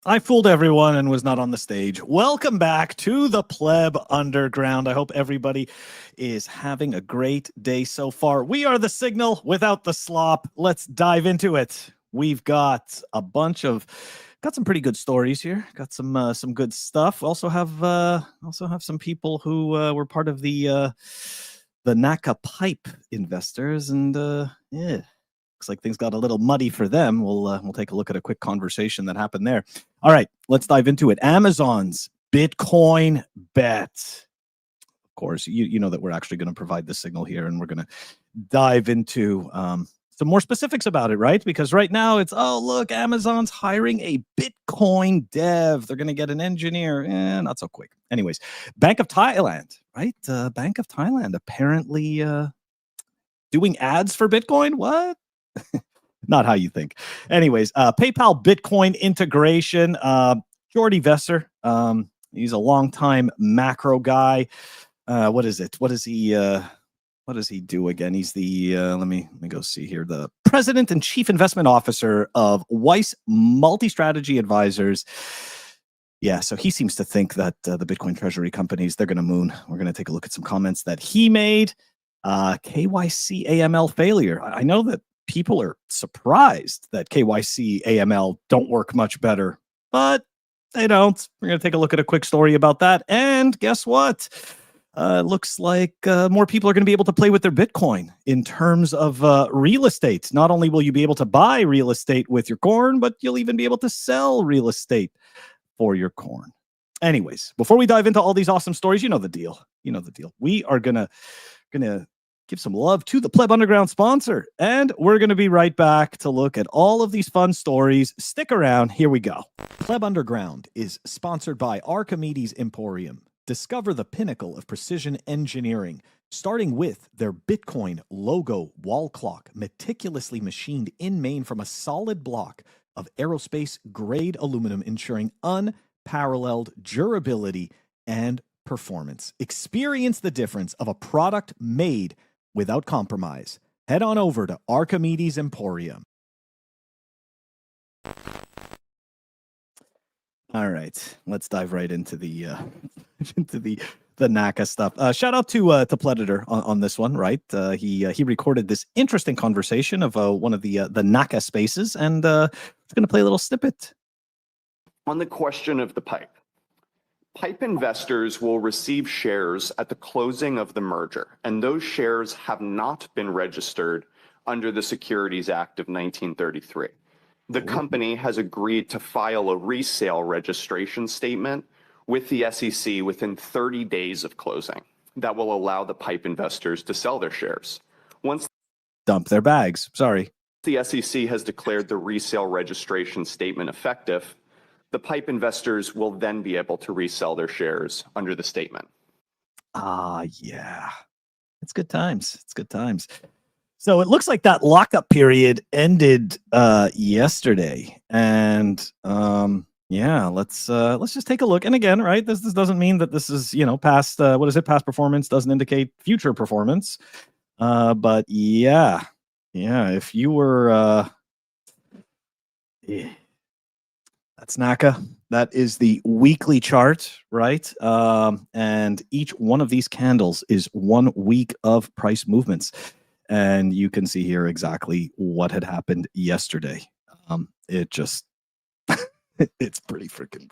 I fooled everyone and was not on the stage. Welcome back to the Pleb Underground. I hope everybody is having a great day so far. We are the signal without the slop. Let's dive into it. We've got a bunch of some pretty good stories here. Got some good stuff. Also have some people who were part of the NACA pipe investors, and yeah. Looks like things got a little muddy for them. We'll take a look at a quick conversation that happened there. All right, let's dive into it. Amazon's Bitcoin bet. Of course, you know that we're actually going to provide the signal here, and we're going to dive into some more specifics about it, right? Because right now it's, oh, look, Amazon's hiring a Bitcoin dev. They're going to get an engineer. Not so quick. Anyways, Bank of Thailand, right? Bank of Thailand apparently doing ads for Bitcoin. What? Not how you think. Anyways, PayPal Bitcoin integration. Jordy Vesser, he's a longtime macro guy. What is it? What does he do again? He's the let me go see here. The president and chief investment officer of Weiss Multi-Strategy Advisors. Yeah, so he seems to think that the Bitcoin treasury companies, they're going to moon. We're going to take a look at some comments that he made. KYC AML failure. I know that people are surprised that KYC AML don't work much better, but they don't. We're going to take a look at a quick story about that. And guess what? Looks like more people are going to be able to play with their Bitcoin in terms of real estate. Not only will you be able to buy real estate with your corn, but you'll even be able to sell real estate for your corn. Anyways, before we dive into all these awesome stories, you know the deal. We are gonna give some love to the Pleb Underground sponsor, and we're going to be right back to look at all of these fun stories. Stick around. Here we go. Pleb Underground is sponsored by Archimedes Emporium. Discover the pinnacle of precision engineering, starting with their Bitcoin logo wall clock, meticulously machined in Maine from a solid block of aerospace-grade aluminum, ensuring unparalleled durability and performance. Experience the difference of a product made without compromise. Head on over to Archimedes Emporium. All right, let's dive right into the NACA stuff. Shout out to Predator on this one, right? He recorded this interesting conversation of one of the NACA spaces, and it's going to play a little snippet. On the question of the pipe. PIPE investors will receive shares at the closing of the merger, and those shares have not been registered under the Securities Act of 1933. The company has agreed to file a resale registration statement with the SEC within 30 days of closing. That will allow the PIPE investors to sell their shares. Once dump their bags, sorry. The SEC has declared the resale registration statement effective, the PIPE investors will then be able to resell their shares under the statement. Yeah. It's good times. So it looks like that lockup period ended yesterday. And yeah, let's just take a look. And again, right, this doesn't mean that this is, past past performance doesn't indicate future performance. But yeah, if you were that's NACA. That is the weekly chart, right? And each one of these candles is 1 week of price movements. And you can see here exactly what had happened yesterday. It just, it's pretty freaking.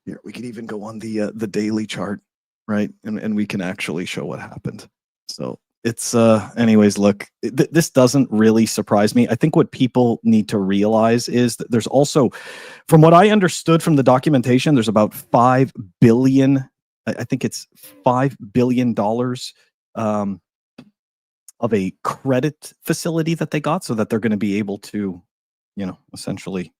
Here, we can even go on the daily chart, right? And we can actually show what happened. So it's anyways, look, this doesn't really surprise me. I think what people need to realize is that there's also, from what I understood from the documentation, there's about $5 billion, I think it's $5 billion of a credit facility that they got, so that they're going to be able to, essentially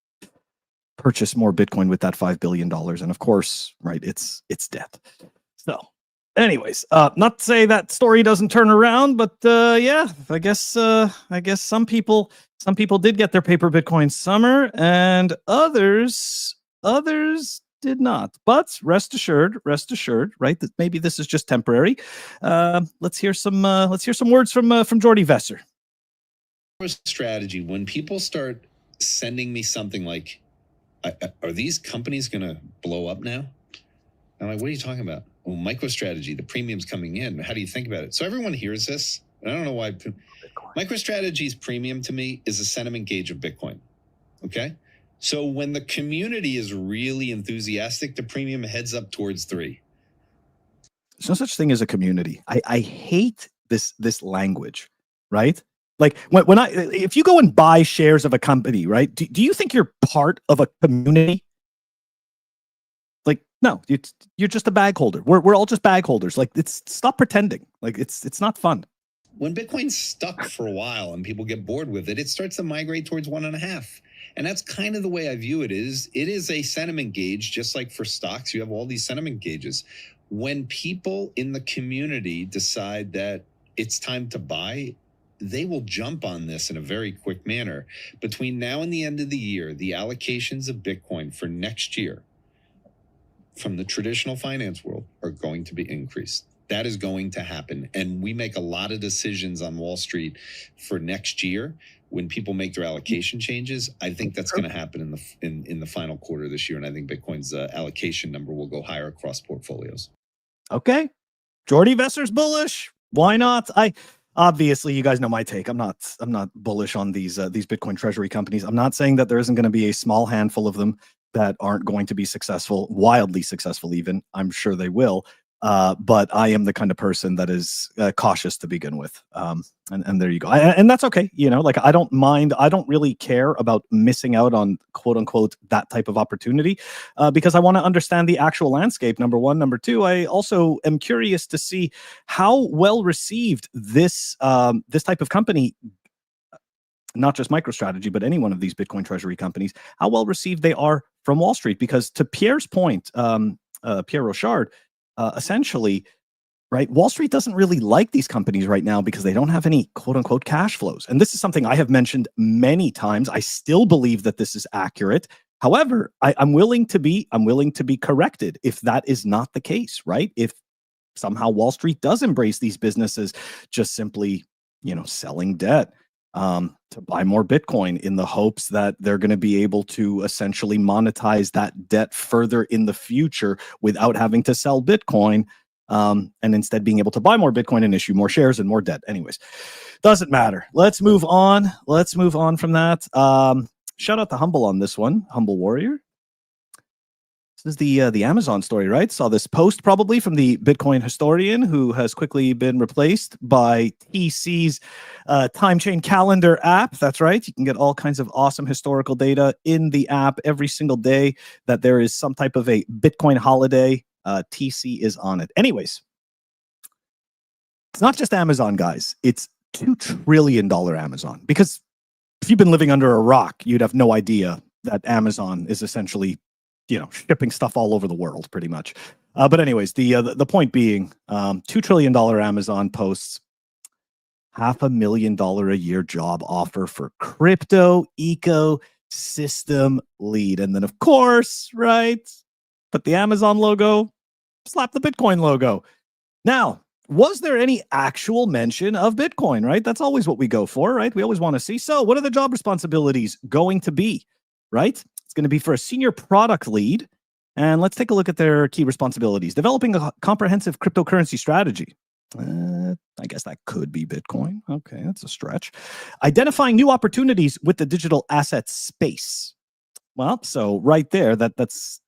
purchase more Bitcoin with that $5 billion. And of course, right, it's debt. So anyways, not to say that story doesn't turn around, but yeah, I guess some people did get their paper Bitcoin summer, and others did not. But rest assured, right, that maybe this is just temporary. Let's hear some words from Jordy Vesser. Strategy, when people start sending me something like are these companies going to blow up now? I'm like, what are you talking about? Well, MicroStrategy, the premium's coming in. How do you think about it? So everyone hears this. I don't know why. MicroStrategy's premium to me is a sentiment gauge of Bitcoin. Okay. So when the community is really enthusiastic, the premium heads up towards 3. There's no such thing as a community. I hate this language, right? Like if you go and buy shares of a company, right? Do you think you're part of a community? Like, no, you're just a bag holder. We're all just bag holders. Like, stop pretending. Like, it's not fun. When Bitcoin's stuck for a while and people get bored with it, it starts to migrate towards 1.5. And that's kind of the way I view it. It is a sentiment gauge, just like for stocks, you have all these sentiment gauges. When people in the community decide that it's time to buy, they will jump on this in a very quick manner. Between now and the end of the year, the allocations of Bitcoin for next year from the traditional finance world are going to be increased. That is going to happen. And we make a lot of decisions on Wall Street for next year. When people make their allocation changes, I think that's going to happen in the final quarter of this year. And I think Bitcoin's allocation number will go higher across portfolios. Okay. Jordy Vesser's bullish. Why not? Obviously, you guys know my take. I'm not bullish on these Bitcoin treasury companies. I'm not saying that there isn't going to be a small handful of them that aren't going to be successful, wildly successful even. I'm sure they will. But I am the kind of person that is cautious to begin with. And there you go. And that's okay. You know, like, I don't mind. I don't really care about missing out on quote unquote that type of opportunity because I want to understand the actual landscape. Number one. Number two, I also am curious to see how well received this type of company, not just MicroStrategy, but any one of these Bitcoin treasury companies, how well received they are from Wall Street. Because to Pierre's point, Pierre Rochard, essentially, right, Wall Street doesn't really like these companies right now because they don't have any quote unquote cash flows. And this is something I have mentioned many times. I still believe that this is accurate. However, I'm willing to be corrected if that is not the case, right? If somehow Wall Street does embrace these businesses just simply, selling debt to buy more Bitcoin in the hopes that they're going to be able to essentially monetize that debt further in the future without having to sell Bitcoin, and instead being able to buy more Bitcoin and issue more shares and more debt. Anyways, doesn't matter. Let's move on. Let's move on from that. Shout out to Humble on this one. Humble Warrior. This is the Amazon story, right? Saw this post probably from the Bitcoin historian who has quickly been replaced by TC's time chain calendar app. That's right. You can get all kinds of awesome historical data in the app every single day that there is some type of a Bitcoin holiday. TC is on it. Anyways, it's not just Amazon, guys. It's $2 trillion Amazon. Because if you've been living under a rock, you'd have no idea that Amazon is essentially shipping stuff all over the world pretty much. But anyways, the point being, $2 trillion Amazon posts $500,000 a year job offer for crypto ecosystem lead. And then of course, right, put the Amazon logo, slap the Bitcoin logo. Now, was there any actual mention of Bitcoin, right? That's always what we go for, right? We always want to see. So what are the job responsibilities going to be, right? It's going to be for a senior product lead. And let's take a look at their key responsibilities. Developing a comprehensive cryptocurrency strategy. I guess that could be Bitcoin. Okay, that's a stretch. Identifying new opportunities with the digital asset space. Well, so right there, that's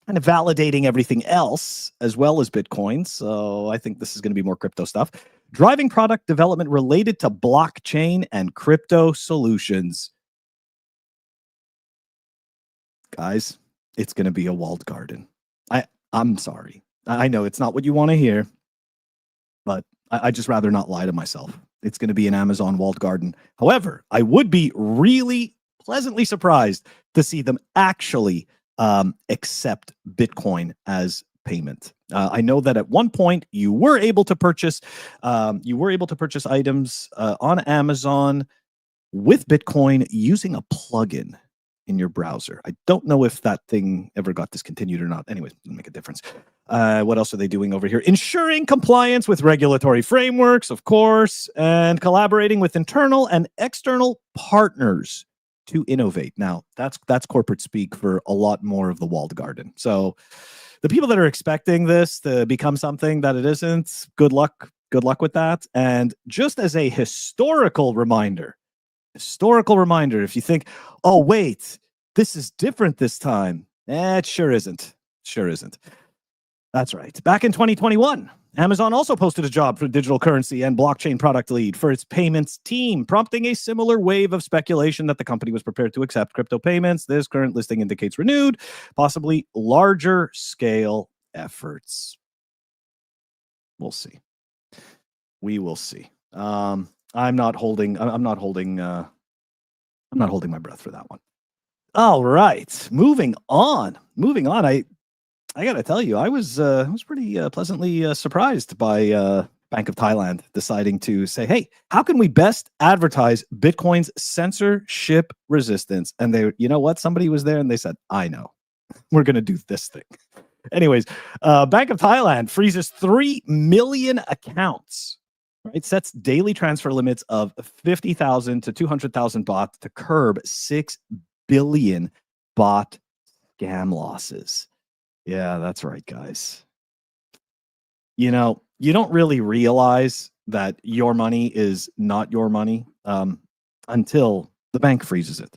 kind of validating everything else as well as Bitcoin. So I think this is going to be more crypto stuff. Driving product development related to blockchain and crypto solutions. Guys, it's going to be a walled garden. I'm sorry. I know it's not what you want to hear, but I just rather not lie to myself. It's going to be an Amazon walled garden. However, I would be really pleasantly surprised to see them actually accept Bitcoin as payment. I know that at one point you were able to purchase items on Amazon with Bitcoin using a plugin in your browser. I don't know if that thing ever got discontinued or not. Anyways, doesn't make a difference. What else are they doing over here? Ensuring compliance with regulatory frameworks, of course, and collaborating with internal and external partners to innovate. Now, that's corporate speak for a lot more of the walled garden. So the people that are expecting this to become something that it isn't, good luck with that. And just as a historical reminder, if you think, oh, wait, this is different this time. It sure isn't. That's right. Back in 2021, Amazon also posted a job for digital currency and blockchain product lead for its payments team, prompting a similar wave of speculation that the company was prepared to accept crypto payments. This current listing indicates renewed, possibly larger scale efforts. We'll see. We will see. I'm not holding my breath for that one. All right, moving on. I got to tell you, I was pretty pleasantly surprised by Bank of Thailand deciding to say, hey, how can we best advertise Bitcoin's censorship resistance? And they, you know what? Somebody was there and they said, I know, we're going to do this thing. Anyways, Bank of Thailand freezes 3 million accounts. It sets daily transfer limits of 50,000 to 200,000 baht to curb 6 billion baht scam losses. Yeah, that's right, guys. You know, you don't really realize that your money is not your money until the bank freezes it.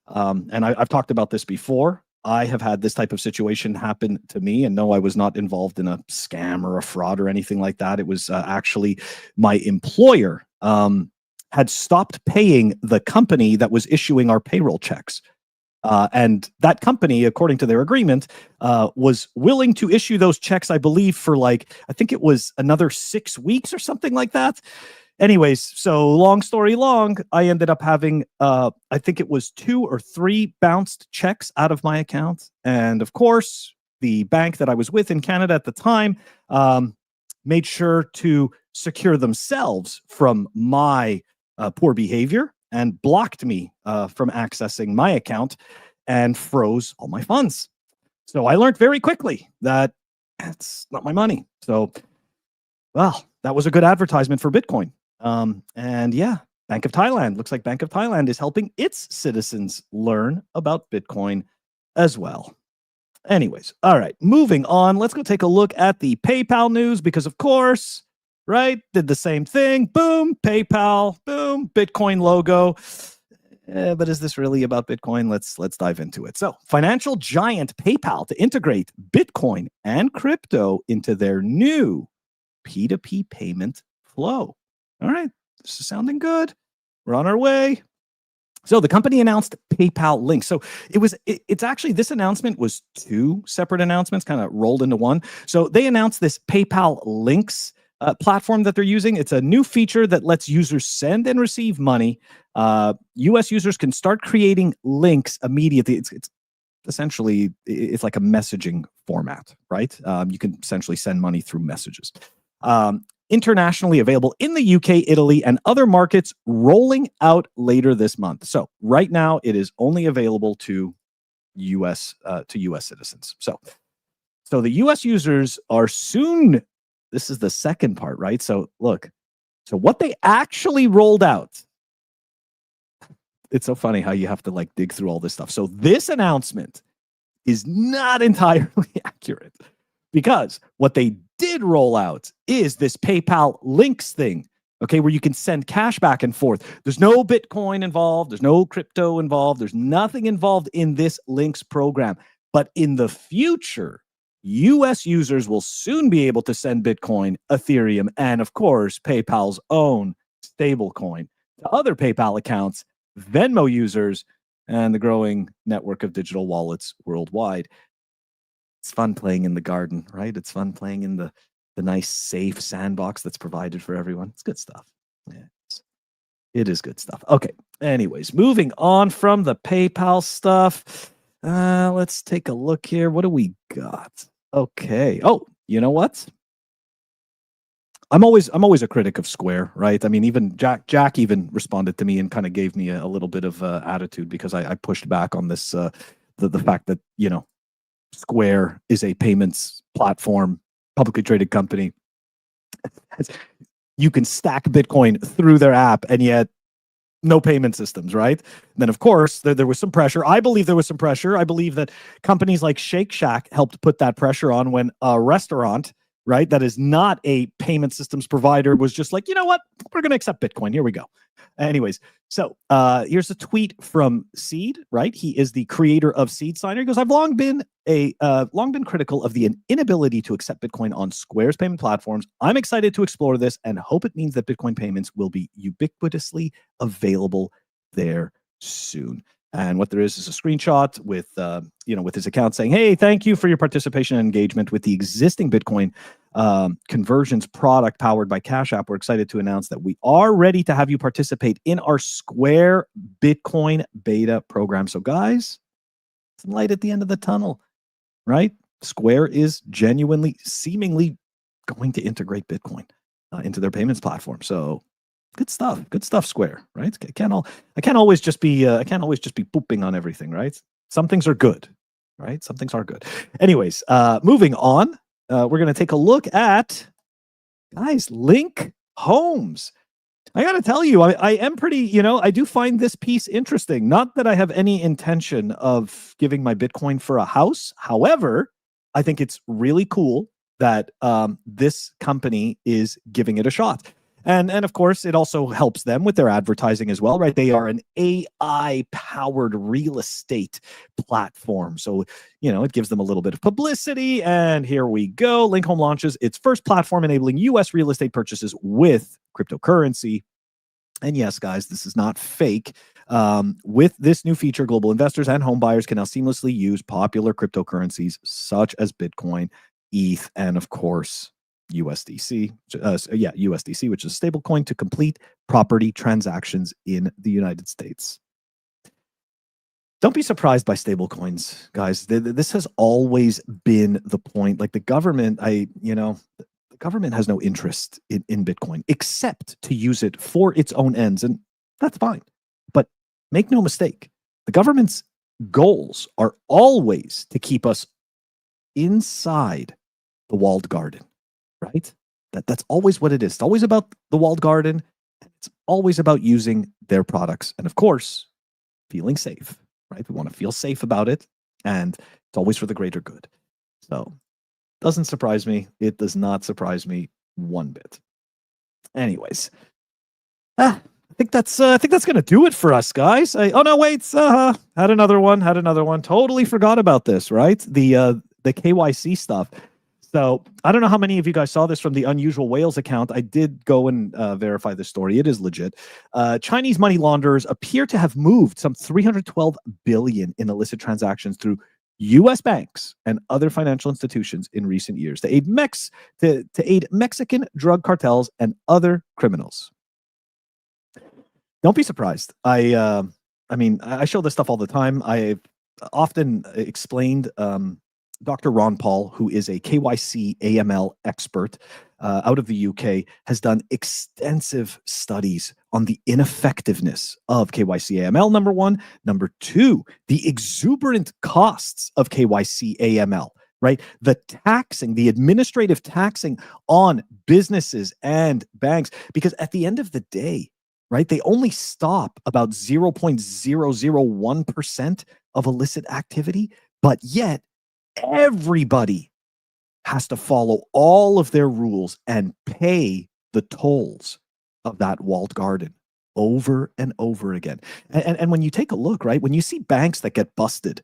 And I've talked about this before. I have had this type of situation happen to me, and no, I was not involved in a scam or a fraud or anything like that. It was actually my employer had stopped paying the company that was issuing our payroll checks. And that company, according to their agreement, was willing to issue those checks, I believe, for I think it was another 6 weeks or something like that. Anyways, so long story long, I ended up having, I think it was 2 or 3 bounced checks out of my account. And of course, the bank that I was with in Canada at the time made sure to secure themselves from my poor behavior and blocked me from accessing my account and froze all my funds. So I learned very quickly that it's not my money. So, well, that was a good advertisement for Bitcoin. And yeah, Bank of Thailand. Looks like Bank of Thailand is helping its citizens learn about Bitcoin as well. Anyways, all right, moving on. Let's go take a look at the PayPal news because, of course, right, did the same thing. Boom, PayPal. Boom, Bitcoin logo. But is this really about Bitcoin? Let's dive into it. So, financial giant PayPal to integrate Bitcoin and crypto into their new P2P payment flow. All right, this is sounding good. We're on our way. So the company announced PayPal links. So it's actually, this announcement was 2 separate announcements kind of rolled into one. So they announced this PayPal links platform that they're using. It's a new feature that lets users send and receive money. US users can start creating links immediately. It's essentially, it's like a messaging format, right? You can essentially send money through messages. Internationally available in the UK, Italy, and other markets, rolling out later this month. So right now, it is only available to US citizens. So the US users are soon. This is the second part, right? So look, so what they actually rolled out. It's so funny how you have to dig through all this stuff. So this announcement is not entirely accurate because what they did roll out is this PayPal links thing, okay, where you can send cash back and forth. There's no Bitcoin involved. There's no crypto involved. There's nothing involved in this links program. But in the future, US users will soon be able to send Bitcoin, Ethereum, and of course, PayPal's own stablecoin to other PayPal accounts, Venmo users, and the growing network of digital wallets worldwide. It's fun playing in the garden, right? It's fun playing in the nice, safe sandbox that's provided for everyone. It's good stuff. Yeah, it is good stuff. Okay. Anyways, moving on from the PayPal stuff. Let's take a look here. What do we got? Okay. Oh, you know what? I'm always a critic of Square, right? I mean, even Jack even responded to me and kind of gave me a little bit of attitude because I pushed back on this the fact that Square is a payments platform, publicly traded company. You can stack Bitcoin through their app, and yet no payment systems, right? Then, of course, there was some pressure. I believe there was some pressure. I believe that companies like Shake Shack helped put that pressure on when a restaurant, right, that is not a payment systems provider was just like, you know what? We're going to accept Bitcoin. Here we go. Anyways, so here's a tweet from Seed, right? He is the creator of Seed Signer. He goes, I've long been critical of the inability to accept Bitcoin on Square's payment platforms. I'm excited to explore this and hope it means that Bitcoin payments will be ubiquitously available there soon. And what there is a screenshot with, with his account saying, hey, thank you for your participation and engagement with the existing Bitcoin conversions product powered by Cash App. We're excited to announce that we are ready to have you participate in our Square Bitcoin beta program. So guys, it's light at the end of the tunnel, right? Square is genuinely, seemingly going to integrate Bitcoin into their payments platform. So good stuff, Square, right? I can't always just be pooping on everything, right? Some things are good, right? Some things are good. Anyways, moving on, we're going to take a look at, guys, Link Homes. I got to tell you, I am pretty, I do find this piece interesting. Not that I have any intention of giving my Bitcoin for a house. However, I think it's really cool that this company is giving it a shot. And of course, it also helps them with their advertising as well, right? They are an AI-powered real estate platform. So, it gives them a little bit of publicity. And here we go. Link Home launches its first platform enabling U.S. real estate purchases with cryptocurrency. And yes, guys, this is not fake. With this new feature, global investors and home buyers can now seamlessly use popular cryptocurrencies such as Bitcoin, ETH, and of course, USDC, USDC, which is a stable coin to complete property transactions in the United States. Don't be surprised by stable coins, guys. This has always been the point. Like the government, the government has no interest in Bitcoin except to use it for its own ends, and that's fine. But make no mistake, the government's goals are always to keep us inside the walled garden. Right? That's always what it is. It's always about the walled garden. It's always about using their products. And of course, feeling safe, right? We want to feel safe about it. And it's always for the greater good. So doesn't surprise me. It does not surprise me one bit. Anyways, I think that's going to do it for us, guys. Had another one. Totally forgot about this, right? The KYC stuff. So I don't know how many of you guys saw this from the Unusual Whales account. I did go and verify this story. It is legit. Chinese money launderers appear to have moved some $312 billion in illicit transactions through U.S. banks and other financial institutions in recent years to aid Mexican drug cartels and other criminals. Don't be surprised. I show this stuff all the time. I've often explained Dr. Ron Paul, who is a KYC AML expert out of the UK, has done extensive studies on the ineffectiveness of KYC AML, number one. Number two, the exuberant costs of KYC AML, right? The administrative taxing on businesses and banks, because at the end of the day, right, they only stop about 0.001% of illicit activity, but yet everybody has to follow all of their rules and pay the tolls of that walled garden over and over again. And when you take a look, right, when you see banks that get busted,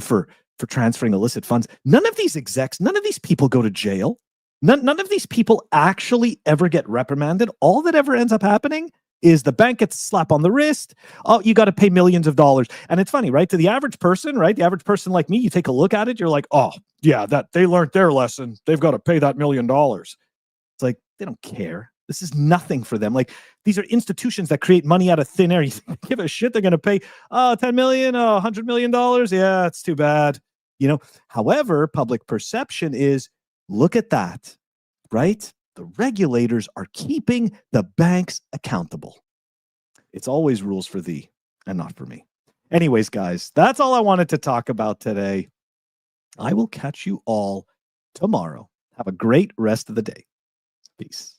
for transferring illicit funds, none of these execs, none of these people go to jail. None of these people actually ever get reprimanded. All that ever ends up happening is the bank gets a slap on the wrist. Oh, you got to pay millions of dollars. And it's funny, right? To the average person, right? The average person like me, you take a look at it, you're like, oh, yeah, that they learned their lesson. They've got to pay that $1 million. It's like, they don't care. This is nothing for them. Like, these are institutions that create money out of thin air. You give a shit they're going to pay 10 million, $100 million. Yeah, it's too bad. However, public perception is, look at that, right? The regulators are keeping the banks accountable. It's always rules for thee and not for me. Anyways, guys, that's all I wanted to talk about today. I will catch you all tomorrow. Have a great rest of the day. Peace.